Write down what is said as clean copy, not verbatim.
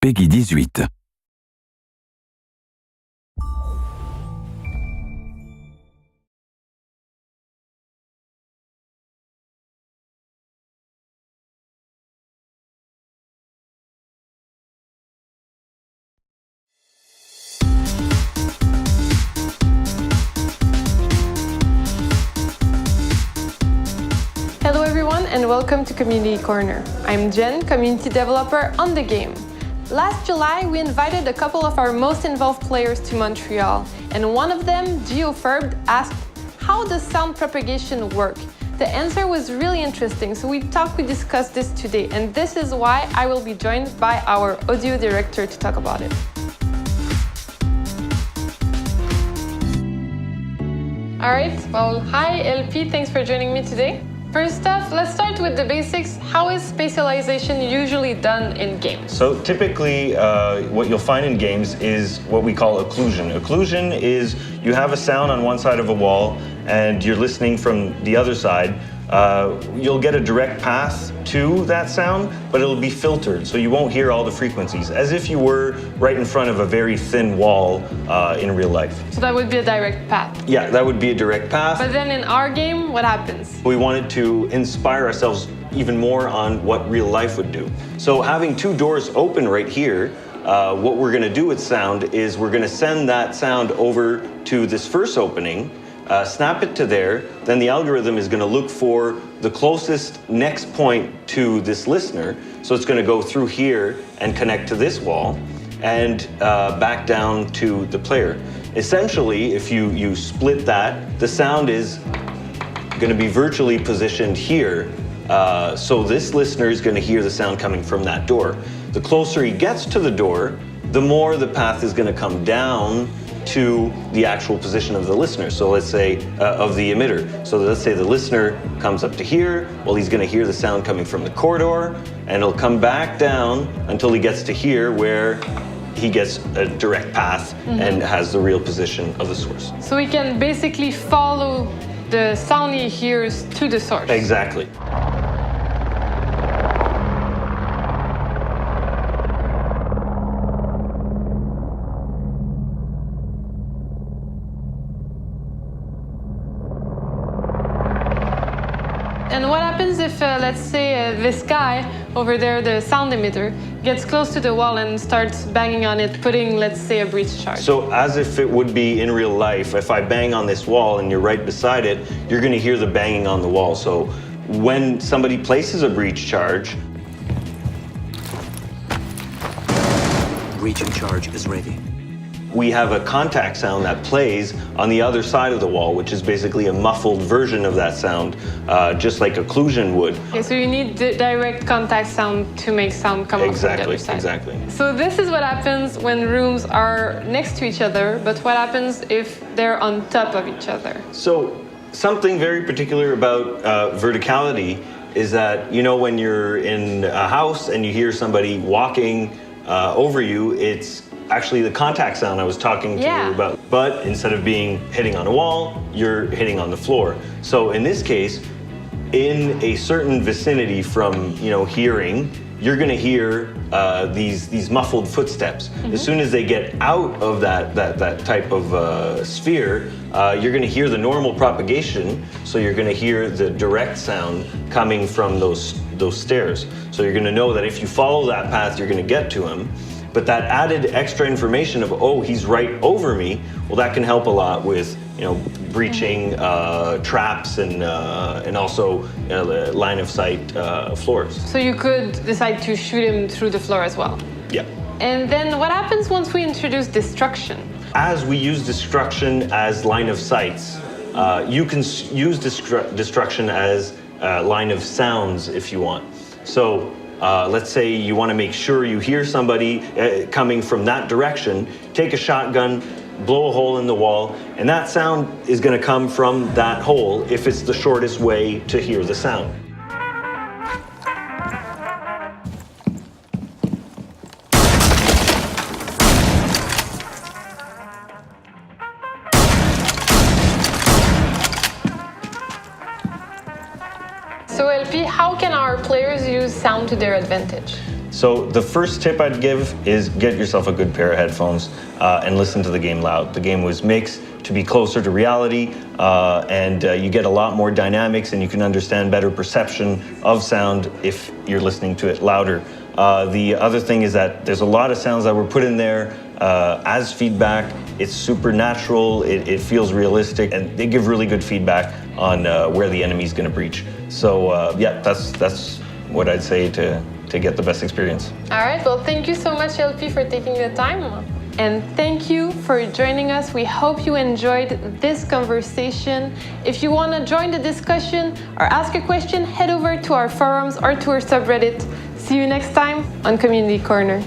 Peggy 18. Hello everyone and welcome to Community Corner. I'm Jen, community developer on the game. Last July, we invited a couple of our most involved players to Montreal, and one of them, GeoFerb, asked, how does sound propagation work? The answer was really interesting, so we discussed this today, and this is why I will be joined by our audio director to talk about it. Alright, well, hi LP, thanks for joining me today. First off, let's start with the basics. How is spatialization usually done in games? So typically, what you'll find in games is what we call occlusion. Occlusion is you have a sound on one side of a wall and you're listening from the other side. You'll get a direct path to that sound, but it'll be filtered, so you won't hear all the frequencies, as if you were right in front of a very thin wall in real life. So that would be a direct path? Yeah, that would be a direct path. But then in our game, what happens? We wanted to inspire ourselves even more on what real life would do. So having two doors open right here, what we're gonna do with sound is we're gonna send that sound over to this first opening, snap it to there, then the algorithm is going to look for the closest next point to this listener. So it's going to go through here and connect to this wall and back down to the player. Essentially, if you split that, the sound is going to be virtually positioned here. So this listener is going to hear the sound coming from that door. The closer he gets to the door, the more the path is going to come down to the actual position of the listener. So let's say of the emitter. So let's say the listener comes up to here. Well, he's going to hear the sound coming from the corridor, and it'll come back down until he gets to here, where he gets a direct path and has the real position of the source. So we can basically follow the sound he hears to the source. Exactly. And what happens if, let's say, this guy over there, the sound emitter, gets close to the wall and starts banging on it, putting, let's say, a breach charge? So as if it would be in real life, if I bang on this wall and you're right beside it, you're going to hear the banging on the wall. So when somebody places a breach charge, breaching charge is ready. We have a contact sound that plays on the other side of the wall, which is basically a muffled version of that sound, just like occlusion would. Okay, so you need the direct contact sound to make sound come up from the other side. Exactly. So this is what happens when rooms are next to each other, but what happens if they're on top of each other? So something very particular about verticality is that, you know, when you're in a house and you hear somebody walking over you, it's actually the contact sound I was talking to you about. But instead of hitting on a wall, you're hitting on the floor. So in this case, in a certain vicinity from, you know, hearing, you're going to hear these muffled footsteps. As soon as they get out of that type of sphere, you're going to hear the normal propagation. So you're going to hear the direct sound coming from those stairs. So you're going to know that if you follow that path, you're going to get to him. But that added extra information of, oh, he's right over me, well, that can help a lot with, you know, breaching traps and also line of sight floors. So you could decide to shoot him through the floor as well. Yeah. And then what happens once we introduce destruction? As we use destruction as line of sights, you can use destruction as line of sounds if you want. So let's say you want to make sure you hear somebody coming from that direction, take a shotgun, blow a hole in the wall, and that sound is going to come from that hole if it's the shortest way to hear the sound. So LP, how can our players use sound to their advantage? So the first tip I'd give is get yourself a good pair of headphones and listen to the game loud. The game was mixed to be closer to reality, and you get a lot more dynamics and you can understand better perception of sound if you're listening to it louder. The other thing is that there's a lot of sounds that were put in there as feedback. It's super natural, it feels realistic, and they give really good feedback on where the enemy is going to breach. So yeah, that's what I'd say to get the best experience. All right, well, thank you so much, LP, for taking the time. And thank you for joining us. We hope you enjoyed this conversation. If you want to join the discussion or ask a question, head over to our forums or to our subreddit. See you next time on Community Corner.